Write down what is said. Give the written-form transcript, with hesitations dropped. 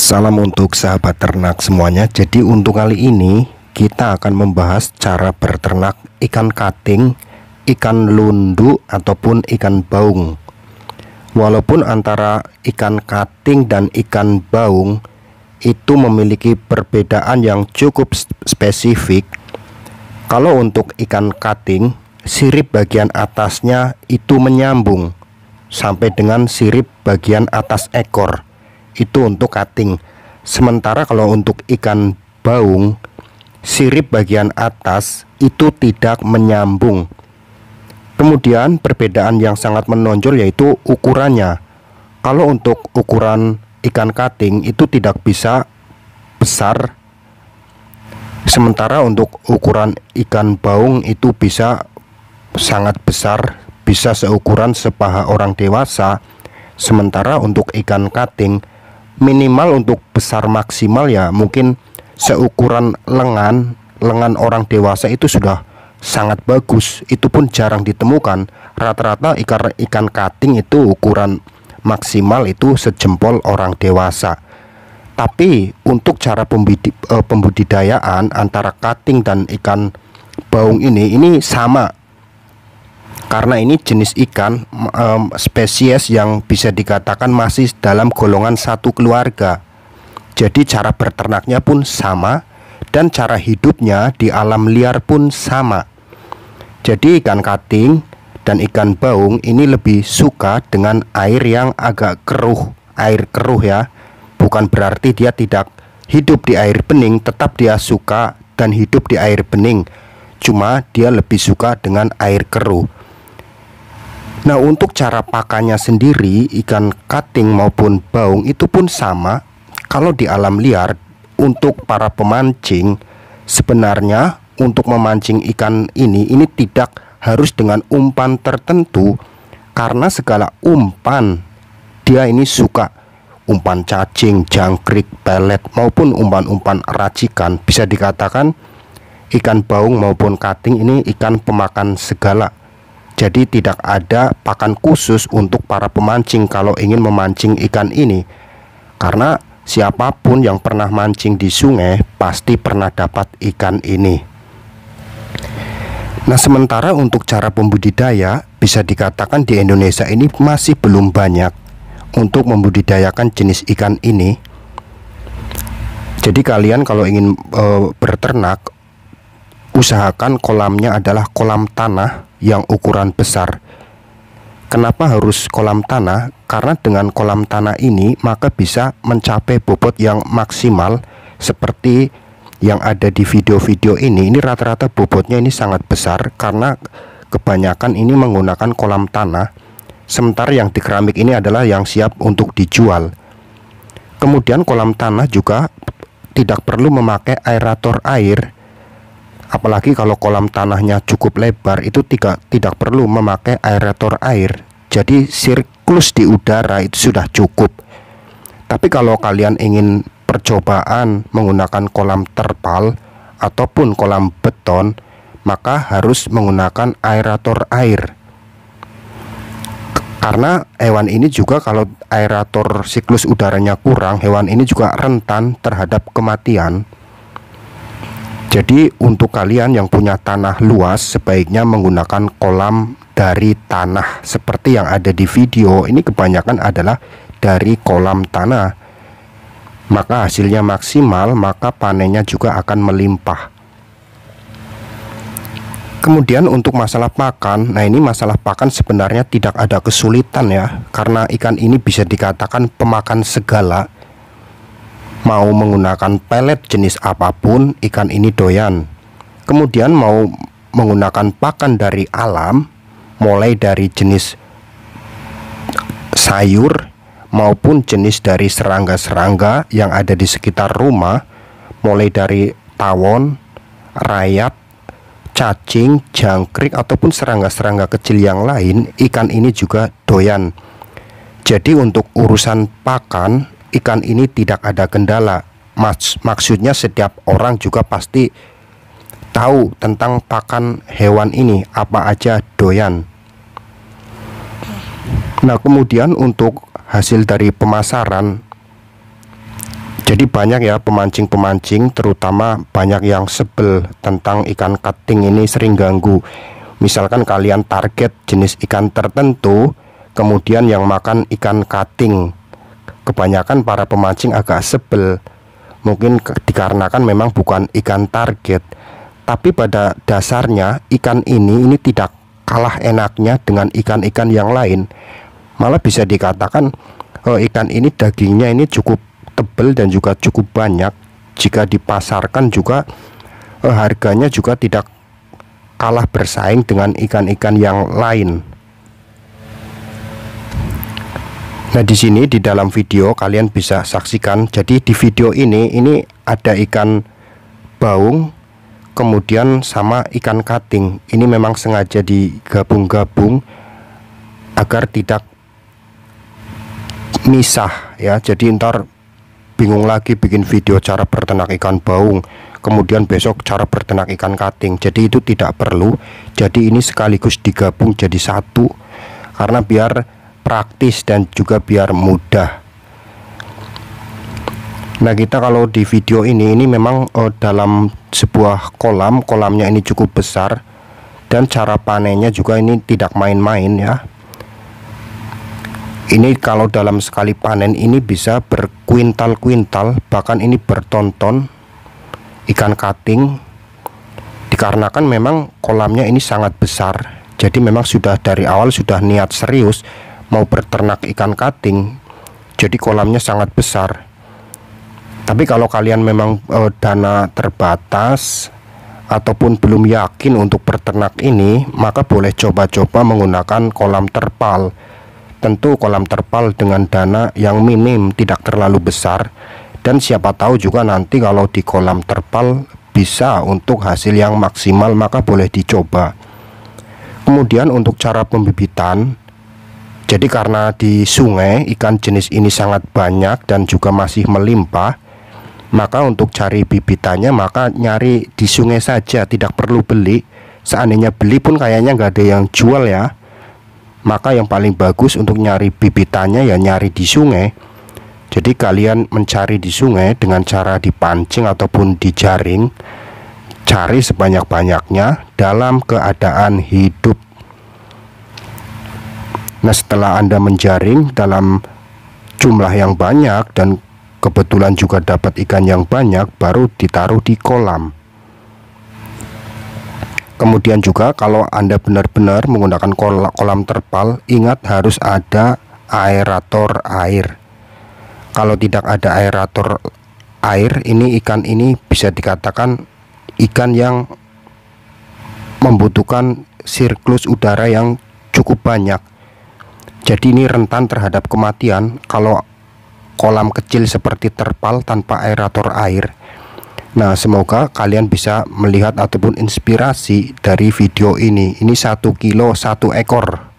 Salam untuk sahabat ternak semuanya. Jadi untuk kali ini kita akan membahas cara berternak ikan kating, ikan lundu ataupun ikan baung. Walaupun antara ikan kating dan ikan baung itu memiliki perbedaan yang cukup spesifik. Kalau untuk ikan kating, sirip bagian atasnya itu menyambung sampai dengan sirip bagian atas ekor. Itu untuk kating. Sementara kalau untuk ikan baung, sirip bagian atas itu tidak menyambung. Kemudian perbedaan yang sangat menonjol yaitu ukurannya. Kalau untuk ukuran ikan kating itu tidak bisa besar, sementara untuk ukuran ikan baung itu bisa sangat besar, bisa seukuran sepaha orang dewasa. Sementara untuk ikan kating minimal untuk besar maksimal ya mungkin seukuran lengan orang dewasa itu sudah sangat bagus. Itu pun jarang ditemukan. Rata-rata ikan kating itu ukuran maksimal itu sejempol orang dewasa. Tapi untuk cara pembudidayaan antara kating dan ikan baung ini sama, karena ini jenis ikan spesies yang bisa dikatakan masih dalam golongan satu keluarga. Jadi cara bernaknya pun sama dan cara hidupnya di alam liar pun sama. Jadi ikan kating dan ikan baung ini lebih suka dengan air yang agak keruh. Air keruh ya, bukan berarti dia tidak hidup di air bening, tetap dia suka dan hidup di air bening, cuma dia lebih suka dengan air keruh. Nah, untuk cara pakannya sendiri, ikan kating maupun baung itu pun sama. Kalau di alam liar, untuk para pemancing, sebenarnya untuk memancing ikan ini tidak harus dengan umpan tertentu, karena segala umpan dia ini suka. Umpan cacing, jangkrik, pelet maupun umpan-umpan racikan. Bisa dikatakan ikan baung maupun kating ini ikan pemakan segala. Jadi tidak ada pakan khusus untuk para pemancing kalau ingin memancing ikan ini. Karena siapapun yang pernah mancing di sungai pasti pernah dapat ikan ini. Nah, sementara untuk cara pembudidaya bisa dikatakan di Indonesia ini masih belum banyak untuk membudidayakan jenis ikan ini. Jadi kalian kalau ingin berternak, usahakan kolamnya adalah kolam tanah yang ukuran besar. Kenapa harus kolam tanah? Karena dengan kolam tanah ini maka bisa mencapai bobot yang maksimal seperti yang ada di video-video ini. Ini rata-rata bobotnya ini sangat besar karena kebanyakan ini menggunakan kolam tanah. Sementara yang di keramik ini adalah yang siap untuk dijual. Kemudian kolam tanah juga tidak perlu memakai aerator air. Apalagi kalau kolam tanahnya cukup lebar, itu tidak perlu memakai aerator air. Jadi siklus di udara itu sudah cukup. Tapi kalau kalian ingin percobaan menggunakan kolam terpal ataupun kolam beton, maka harus menggunakan aerator air. Karena hewan ini juga kalau aerator siklus udaranya kurang, hewan ini juga rentan terhadap kematian. Jadi untuk kalian yang punya tanah luas, sebaiknya menggunakan kolam dari tanah seperti yang ada di video. Ini kebanyakan adalah dari kolam tanah. Maka hasilnya maksimal, maka panennya juga akan melimpah. Kemudian untuk masalah pakan, nah ini masalah pakan sebenarnya tidak ada kesulitan ya, karena ikan ini bisa dikatakan pemakan segala. Mau menggunakan pelet jenis apapun, ikan ini doyan. Kemudian mau menggunakan pakan dari alam, mulai dari jenis sayur maupun jenis dari serangga-serangga yang ada di sekitar rumah, mulai dari tawon, rayap, cacing, jangkrik ataupun serangga-serangga kecil yang lain, ikan ini juga doyan. Jadi untuk urusan pakan, ikan ini tidak ada kendala. Maksudnya setiap orang juga pasti tahu tentang pakan hewan ini, apa aja doyan. Nah, kemudian untuk hasil dari pemasaran, Jadi banyak ya pemancing-pemancing, terutama banyak yang sebel tentang ikan cutting ini sering ganggu. Misalkan kalian target jenis ikan tertentu, kemudian yang makan ikan cutting. Kebanyakan para pemancing agak sebel. Mungkin dikarenakan memang bukan ikan target. Tapi pada dasarnya ikan ini tidak kalah enaknya dengan ikan-ikan yang lain. Malah bisa dikatakan ikan ini dagingnya ini cukup tebal dan juga cukup banyak. Jika dipasarkan juga harganya juga tidak kalah bersaing dengan ikan-ikan yang lain. Nah, di sini di dalam video kalian bisa saksikan. Jadi di video ini ada ikan baung, kemudian sama ikan cutting. Ini memang sengaja digabung-gabung agar tidak misah ya. Jadi ntar bingung lagi bikin video cara berternak ikan baung, kemudian besok cara berternak ikan cutting. Jadi itu tidak perlu. Jadi ini sekaligus digabung jadi satu, karena biar praktis dan juga biar mudah. Nah, kita kalau di video ini memang dalam sebuah kolamnya ini cukup besar, dan cara panennya juga ini tidak main-main ya. Ini kalau dalam sekali panen ini bisa berkuintal-kuintal, bahkan ini bertonton ikan cutting, dikarenakan memang kolamnya ini sangat besar. Jadi memang sudah dari awal sudah niat serius mau berternak ikan cutting, jadi kolamnya sangat besar. Tapi kalau kalian memang dana terbatas ataupun belum yakin untuk berternak ini, maka boleh coba-coba menggunakan kolam terpal. Tentu kolam terpal dengan dana yang minim, tidak terlalu besar, dan siapa tahu juga nanti kalau di kolam terpal bisa untuk hasil yang maksimal, maka boleh dicoba. Kemudian untuk cara pembibitan, jadi karena di sungai ikan jenis ini sangat banyak dan juga masih melimpah, maka untuk cari bibitannya maka nyari di sungai saja, tidak perlu beli. Seandainya beli pun kayaknya nggak ada yang jual ya. Maka yang paling bagus untuk nyari bibitannya ya nyari di sungai. Jadi kalian mencari di sungai dengan cara dipancing ataupun dijaring. Cari sebanyak-banyaknya dalam keadaan hidup. Nah, setelah Anda menjaring dalam jumlah yang banyak dan kebetulan juga dapat ikan yang banyak, baru ditaruh di kolam. Kemudian juga kalau Anda benar-benar menggunakan kolam terpal, ingat harus ada aerator air. Kalau tidak ada aerator air, ini ikan ini bisa dikatakan ikan yang membutuhkan siklus udara yang cukup banyak. Jadi ini rentan terhadap kematian kalau kolam kecil seperti terpal tanpa aerator air. Nah, semoga kalian bisa melihat ataupun inspirasi dari video ini. Ini 1 kilo 1 ekor.